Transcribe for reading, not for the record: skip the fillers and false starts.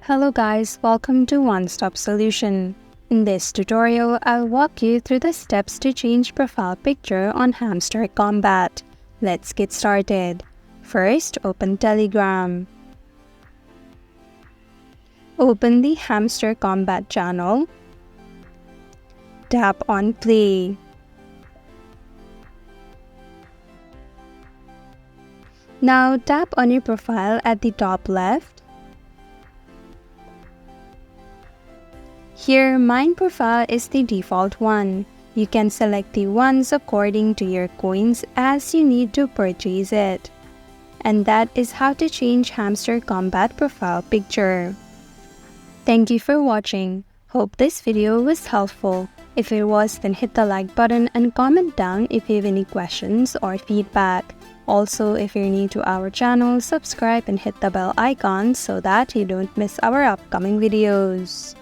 Hello guys, welcome to One Stop Solution. In this tutorial, I'll walk you through the steps to change profile picture on Hamster Kombat. Let's get started. First, open Telegram. Open the Hamster Kombat channel. Tap on Play. Now tap on your profile at the top left. Here, Mine Profile is the default one. You can select the ones according to your coins as you need to purchase it. And that is how to change Hamster Kombat profile picture. Thank you for watching. Hope this video was helpful. If it was, then hit the like button and comment down if you have any questions or feedback. Also, if you're new to our channel, subscribe and hit the bell icon so that you don't miss our upcoming videos.